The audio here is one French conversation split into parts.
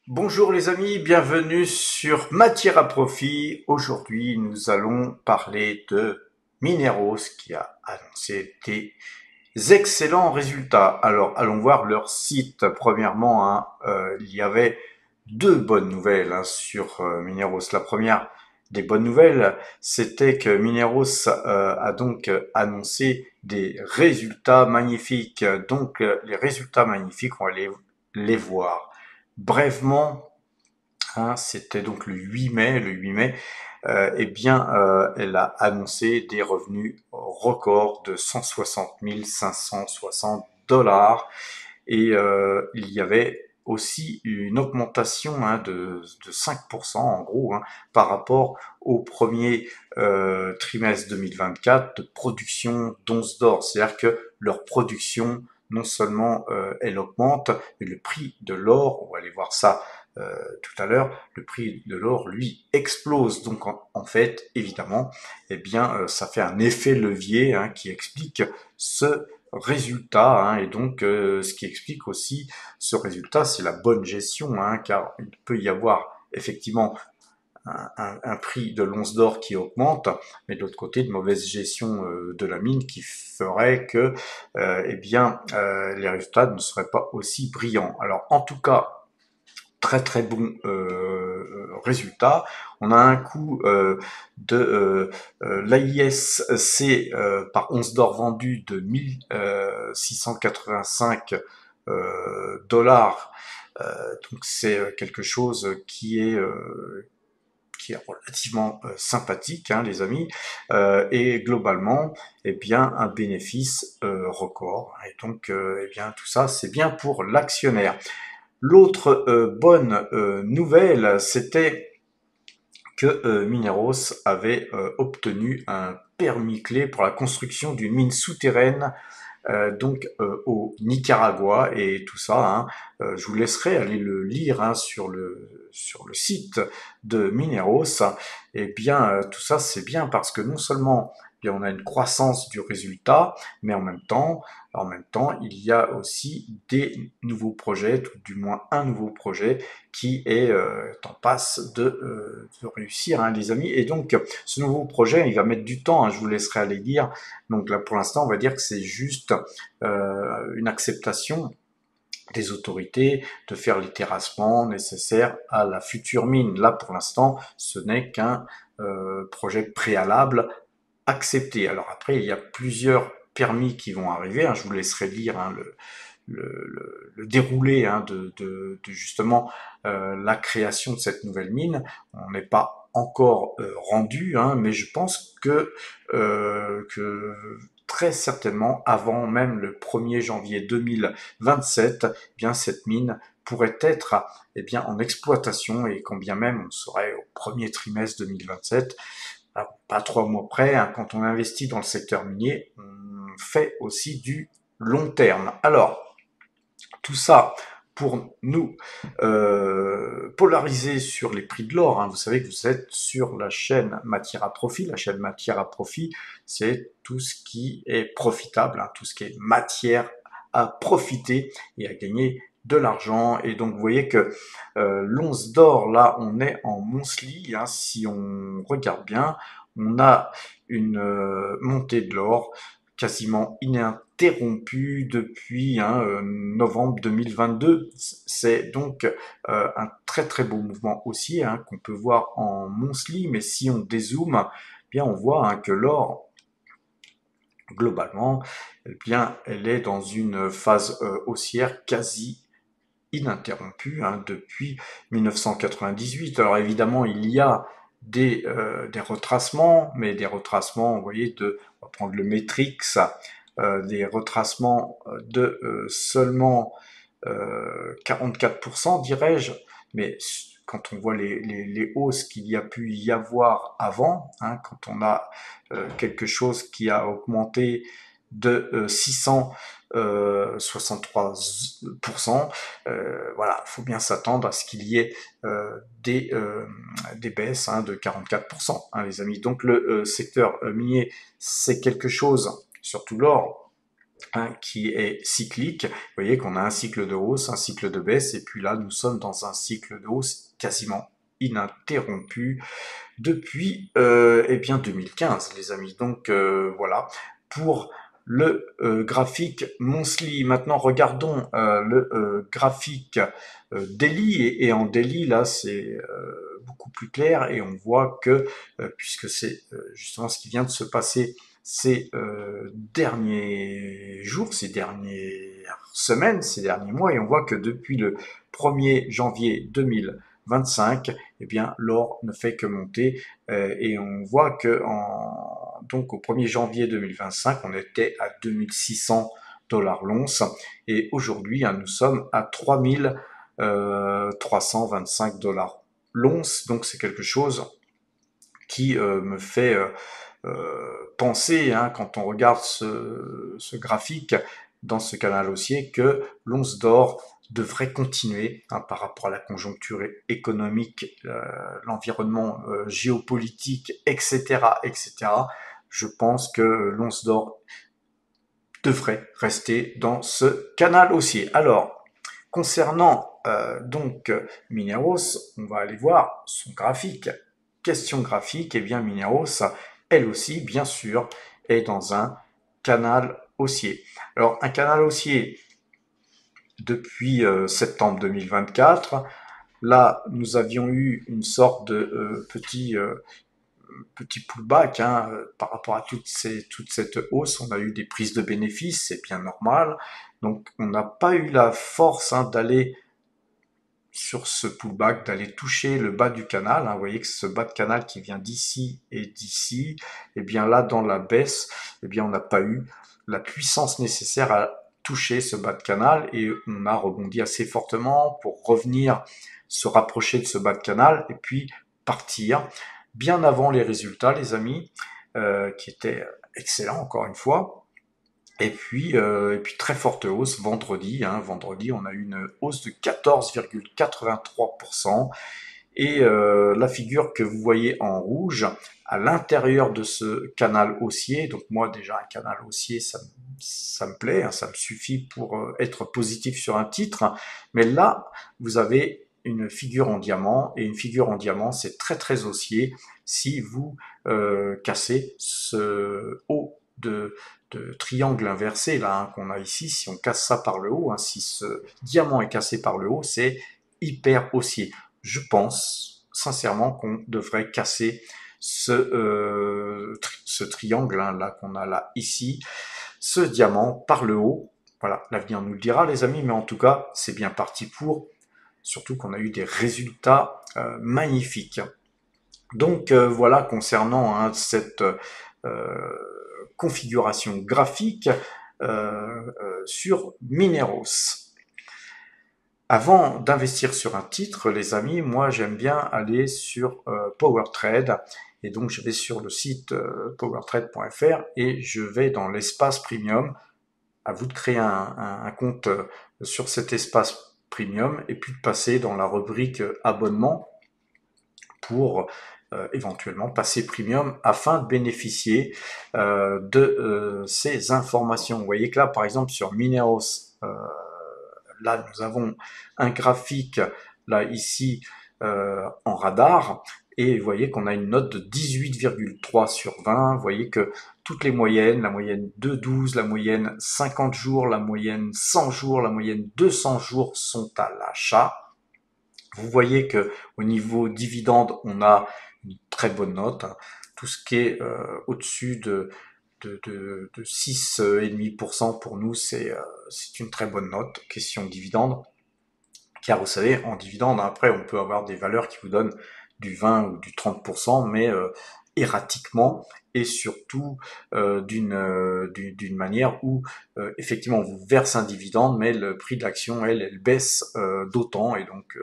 Bonjour les amis, bienvenue sur Matière à Profit. Aujourd'hui, nous allons parler de Mineros qui a annoncé des excellents résultats. Alors, allons voir leur site. Premièrement, il y avait deux bonnes nouvelles sur Mineros. La première des bonnes nouvelles, c'était que Mineros a donc annoncé des résultats magnifiques. Donc, les résultats magnifiques, on va les voir brièvement. C'était donc le 8 mai. Le 8 mai, elle a annoncé des revenus records de 160 560 $. Et il y avait aussi une augmentation de 5% en gros par rapport au premier trimestre 2024 de production d'onces d'or. C'est-à-dire que leur production, non seulement elle augmente, mais le prix de l'or, on va aller voir ça tout à l'heure, le prix de l'or, lui, explose. Donc, en fait, évidemment, ça fait un effet levier qui explique ce résultat. Et donc, ce qui explique aussi ce résultat, c'est la bonne gestion, car il peut y avoir effectivement un prix de l'once d'or qui augmente, mais de l'autre côté, de mauvaise gestion de la mine qui ferait que les résultats ne seraient pas aussi brillants. Alors, en tout cas, très bon résultat. On a un coût de l'AISC par once d'or vendu de 1685 $. Donc c'est quelque chose qui est relativement sympathique, les amis, et globalement, un bénéfice record. Et donc, tout ça, c'est bien pour l'actionnaire. L'autre bonne nouvelle, c'était que Mineros avait obtenu un permis clé pour la construction d'une mine souterraine au Nicaragua, et tout ça, je vous laisserai aller le lire sur le site de Mineros. Tout ça c'est bien parce que non seulement on a une croissance du résultat, mais en même temps, il y a aussi des nouveaux projets, tout du moins un nouveau projet qui est en passe de réussir, les amis. Et donc, ce nouveau projet, il va mettre du temps, je vous laisserai aller lire. Donc là, pour l'instant, on va dire que c'est juste une acceptation des autorités de faire les terrassements nécessaires à la future mine. Là, pour l'instant, ce n'est qu'un projet préalable accepté. Alors après, il y a plusieurs permis qui vont arriver. Je vous laisserai lire le déroulé de justement la création de cette nouvelle mine. On n'est pas encore rendu, mais je pense que très certainement, avant même le 1er janvier 2027, cette mine pourrait être en exploitation, et quand bien même on serait au premier trimestre 2027, pas 3 mois près, quand on investit dans le secteur minier, on fait aussi du long terme. Alors, tout ça pour nous polariser sur les prix de l'or. Vous savez que vous êtes sur la chaîne Matière à Profit. La chaîne Matière à Profit, c'est tout ce qui est profitable, tout ce qui est matière à profiter et à gagner de l'argent. Et donc vous voyez que l'once d'or, là on est en monthly, si on regarde bien, on a une montée de l'or quasiment ininterrompue depuis novembre 2022. C'est donc un très beau mouvement haussier qu'on peut voir en monthly, mais si on dézoome, on voit que l'or, globalement, elle est dans une phase haussière quasi ininterrompue depuis 1998. Alors évidemment, il y a des retracements, mais des retracements, vous voyez, on va prendre le Matrix, des retracements de seulement 44%, dirais-je, mais quand on voit les hausses qu'il y a pu y avoir avant, hein, quand on a quelque chose qui a augmenté de 663%, voilà, il faut bien s'attendre à ce qu'il y ait des baisses, hein, de 44%, hein, les amis. Donc le secteur minier, c'est quelque chose, surtout l'or, hein, qui est cyclique. Vous voyez qu'on a un cycle de hausse, un cycle de baisse, et puis là, nous sommes dans un cycle de hausse quasiment ininterrompu depuis eh bien 2015, les amis. Donc voilà pour le graphique monthly. Maintenant, regardons le graphique daily, et en daily, là, c'est beaucoup plus clair, et on voit que, puisque c'est justement ce qui vient de se passer ces derniers jours, ces dernières semaines, ces derniers mois, et on voit que depuis le 1er janvier 2025, eh bien, l'or ne fait que monter, et on voit que donc au 1er janvier 2025, on était à 2600 $ l'once, et aujourd'hui, hein, nous sommes à 3325 $ l'once, donc c'est quelque chose qui me fait penser, hein, quand on regarde ce graphique dans ce canal haussier, que l'once d'or devrait continuer, hein, par rapport à la conjoncture économique, l'environnement géopolitique, etc., etc. Je pense que l'once d'or devrait rester dans ce canal haussier. Alors, concernant donc Mineros, on va aller voir son graphique. Question graphique, et bien Mineros, elle aussi, bien sûr, est dans un canal haussier. Alors, un canal haussier depuis septembre 2024. Là, nous avions eu une sorte de petit pullback, hein, par rapport à toute cette hausse. On a eu des prises de bénéfices, c'est bien normal. Donc, on n'a pas eu la force, hein, d'aller sur ce pullback, d'aller toucher le bas du canal, hein. Vous voyez que ce bas de canal qui vient d'ici et d'ici, et bien là, dans la baisse, eh bien, on n'a pas eu la puissance nécessaire à toucher ce bas de canal, et on a rebondi assez fortement pour revenir se rapprocher de ce bas de canal et puis partir bien avant les résultats, les amis, qui étaient excellents encore une fois. Et puis très forte hausse vendredi, hein. Vendredi, on a eu une hausse de 14,83%. Et la figure que vous voyez en rouge, à l'intérieur de ce canal haussier, donc moi déjà un canal haussier, ça me plaît, hein, ça me suffit pour être positif sur un titre. Mais là, vous avez une figure en diamant, et une figure en diamant, c'est très très haussier si vous cassez ce haut de triangle inversé là, hein, qu'on a ici. Si on casse ça par le haut, hein, si ce diamant est cassé par le haut, c'est hyper haussier. Je pense sincèrement qu'on devrait casser ce triangle, hein, là qu'on a là ici, ce diamant par le haut. Voilà, l'avenir nous le dira, les amis, mais en tout cas, c'est bien parti pour, surtout qu'on a eu des résultats magnifiques. Donc voilà, concernant, hein, cette configuration graphique sur Mineros. Avant d'investir sur un titre, les amis, moi j'aime bien aller sur PowerTrade, et donc je vais sur le site powertrade.fr, et je vais dans l'espace premium. À vous de créer un compte sur cet espace premium, et puis de passer dans la rubrique abonnement pour éventuellement passer premium afin de bénéficier de ces informations. Vous voyez que là, par exemple, sur Mineros, là, nous avons un graphique, là, ici, en radar, et vous voyez qu'on a une note de 18,3 sur 20. Vous voyez que toutes les moyennes, la moyenne de 12, la moyenne 50 jours, la moyenne 100 jours, la moyenne 200 jours sont à l'achat. Vous voyez que au niveau dividende, on a une très bonne note, hein. Tout ce qui est au-dessus de 6,5% pour nous, c'est une très bonne note, question dividende. Car vous savez, en dividende, après, on peut avoir des valeurs qui vous donnent du 20 ou du 30%, mais erratiquement. et surtout d'une manière où effectivement on vous verse un dividende, mais le prix de l'action, elle baisse d'autant, et donc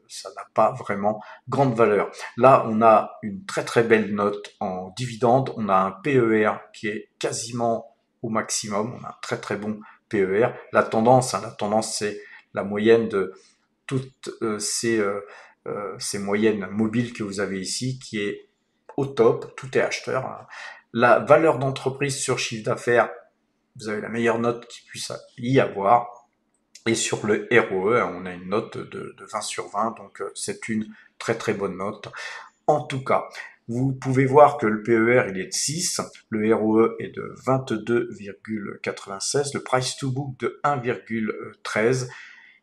ça n'a pas vraiment grande valeur. Là, on a une très très belle note en dividende, on a un PER qui est quasiment au maximum, on a un très très bon PER. La tendance, c'est la moyenne de toutes ces moyennes mobiles que vous avez ici, qui est au top, tout est acheteur, hein. La valeur d'entreprise sur chiffre d'affaires, vous avez la meilleure note qu'il puisse y avoir. Et sur le ROE, on a une note de 20 sur 20, donc c'est une très très bonne note. En tout cas, vous pouvez voir que le PER il est de 6, le ROE est de 22,96, le price to book de 1,13,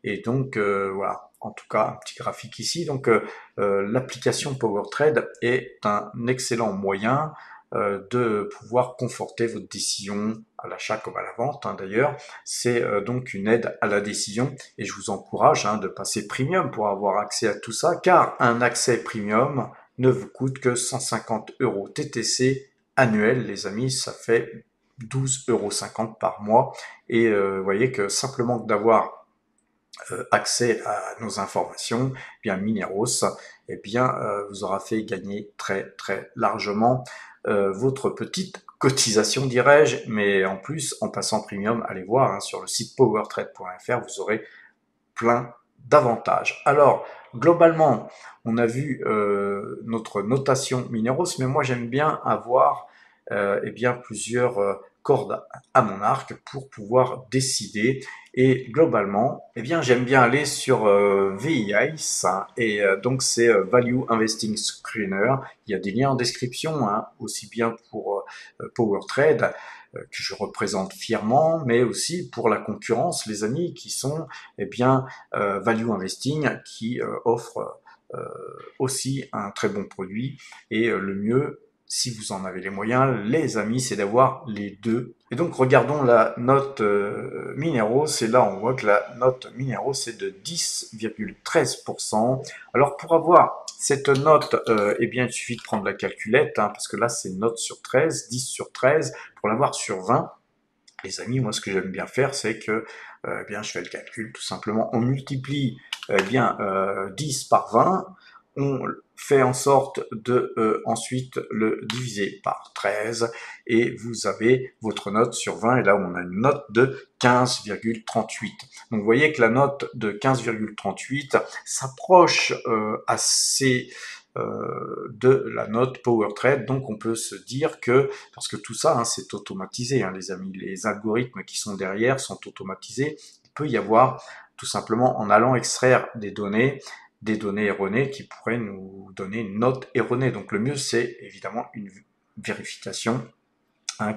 et donc voilà, en tout cas un petit graphique ici. Donc l'application PowerTrade est un excellent moyen de pouvoir conforter votre décision à l'achat comme à la vente, hein, d'ailleurs. C'est donc une aide à la décision, et je vous encourage de passer premium pour avoir accès à tout ça, car un accès premium ne vous coûte que 150 € TTC annuel, les amis. Ça fait 12,50 € par mois, et vous voyez que simplement d'avoir accès à nos informations, bien Mineros, vous aura fait gagner très très largement votre petite cotisation, dirais-je. Mais en plus, en passant premium, allez voir sur le site powertrade.fr, vous aurez plein d'avantages. Alors, globalement, on a vu notre notation Mineros, mais moi j'aime bien avoir plusieurs cordes à mon arc pour pouvoir décider. Et globalement, j'aime bien aller sur VIS, et donc c'est Value Investing Screener. Il y a des liens en description, aussi bien pour PowerTrade, que je représente fièrement, mais aussi pour la concurrence, les amis, qui sont Value Investing, qui offre aussi un très bon produit. Et le mieux, si vous en avez les moyens, les amis, c'est d'avoir les deux. Et donc regardons la note Mineros, et là on voit que la note Mineros est de 10,13%. Alors pour avoir cette note, il suffit de prendre la calculette, parce que là c'est une note sur 13, 10 sur 13, pour l'avoir sur 20. Les amis, moi ce que j'aime bien faire, c'est que je fais le calcul tout simplement. On multiplie 10 par 20, on fait en sorte de ensuite le diviser par 13, et vous avez votre note sur 20, et là on a une note de 15,38. Donc vous voyez que la note de 15,38 s'approche assez de la note PowerTrade. Donc on peut se dire que, parce que tout ça c'est automatisé, les amis, les algorithmes qui sont derrière sont automatisés, il peut y avoir tout simplement, en allant extraire des données erronées qui pourraient nous donner une note erronée. Donc le mieux c'est évidemment une vérification,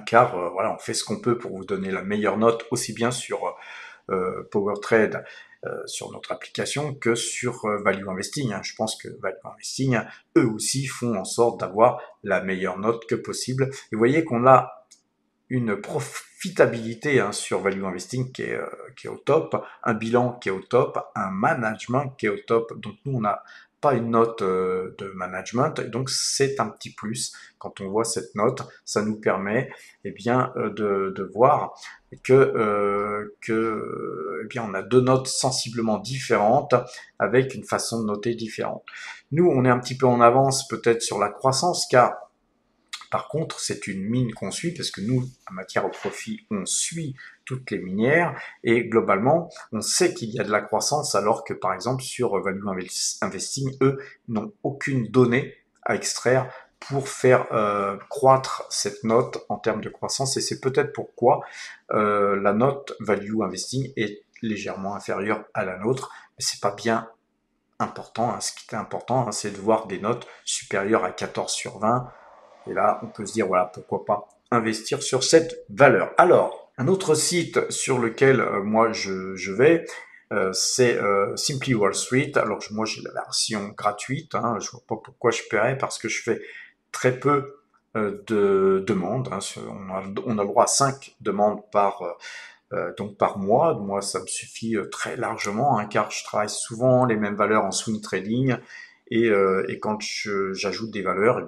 car on fait ce qu'on peut pour vous donner la meilleure note, aussi bien sur PowerTrade, sur notre application, que sur Value Investing. Je pense que Value Investing, eux aussi, font en sorte d'avoir la meilleure note que possible. Et vous voyez qu'on a une profitabilité sur Value Investing qui est au top, un bilan qui est au top, un management qui est au top. Donc nous, on n'a pas une note de management, et donc c'est un petit plus. Quand on voit cette note, ça nous permet de voir que on a deux notes sensiblement différentes, avec une façon de noter différente. Nous, on est un petit peu en avance peut-être sur la croissance, car par contre, c'est une mine qu'on suit, parce que nous, en matière au profit, on suit toutes les minières, et globalement, on sait qu'il y a de la croissance, alors que par exemple sur Value Investing, eux, n'ont aucune donnée à extraire pour faire croître cette note en termes de croissance, et c'est peut-être pourquoi la note Value Investing est légèrement inférieure à la nôtre, mais c'est pas bien important. Ce qui est important, c'est de voir des notes supérieures à 14 sur 20, et là, on peut se dire, voilà, pourquoi pas investir sur cette valeur. Alors, un autre site sur lequel moi je vais, c'est Simply Wall Street. Alors moi j'ai la version gratuite, je vois pas pourquoi je paierais, parce que je fais très peu de demandes. On a le droit à 5 demandes par mois. Moi ça me suffit très largement, car je travaille souvent les mêmes valeurs en swing trading, et quand j'ajoute des valeurs,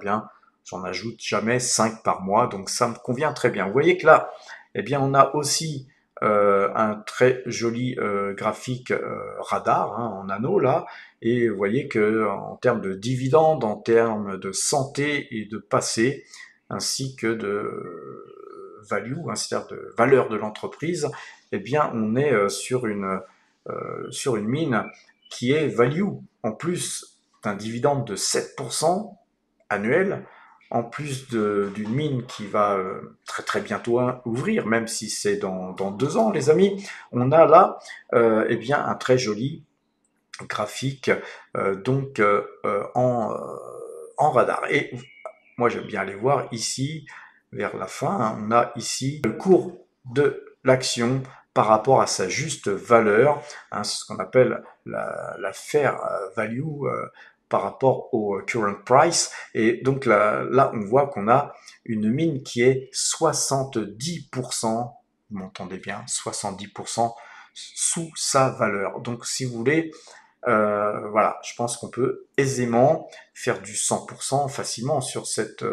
j'en ajoute jamais 5 par mois, donc ça me convient très bien. Vous voyez que là, eh bien, on a aussi un très joli graphique radar hein, en anneau là, et vous voyez que en termes de dividendes, en termes de santé et de passé, ainsi que de value, hein, c'est-à-dire de valeur de l'entreprise, eh bien, on est sur une mine qui est value, en plus d'un dividende de 7% annuel, en plus d'une mine qui va très très bientôt ouvrir, même si c'est dans 2 ans, les amis, on a là eh bien un très joli graphique donc en radar. Et moi j'aime bien aller voir ici vers la fin, hein, on a ici le cours de l'action par rapport à sa juste valeur, hein, ce qu'on appelle la fair value par rapport au current price. Et donc là on voit qu'on a une mine qui est 70%, vous m'entendez bien, 70% sous sa valeur. Donc si vous voulez, voilà, je pense qu'on peut aisément faire du 100% facilement sur cette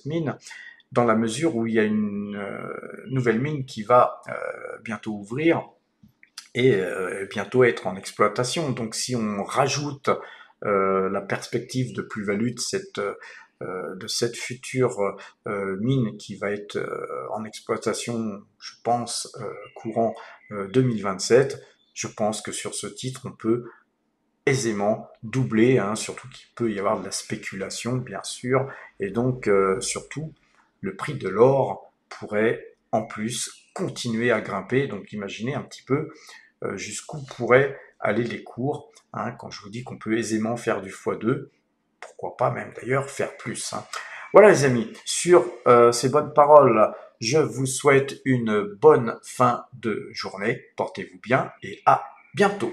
mine, dans la mesure où il y a une nouvelle mine qui va bientôt ouvrir et bientôt être en exploitation. Donc si on rajoute la perspective de plus-value de cette future mine qui va être en exploitation, je pense, courant 2027, je pense que sur ce titre, on peut aisément doubler, hein, surtout qu'il peut y avoir de la spéculation, bien sûr, et donc surtout, le prix de l'or pourrait en plus continuer à grimper, donc imaginez un petit peu jusqu'où pourraient aller les cours, hein, quand je vous dis qu'on peut aisément faire du x2, pourquoi pas même d'ailleurs faire plus. Hein. Voilà les amis, sur ces bonnes paroles, je vous souhaite une bonne fin de journée, portez-vous bien et à bientôt.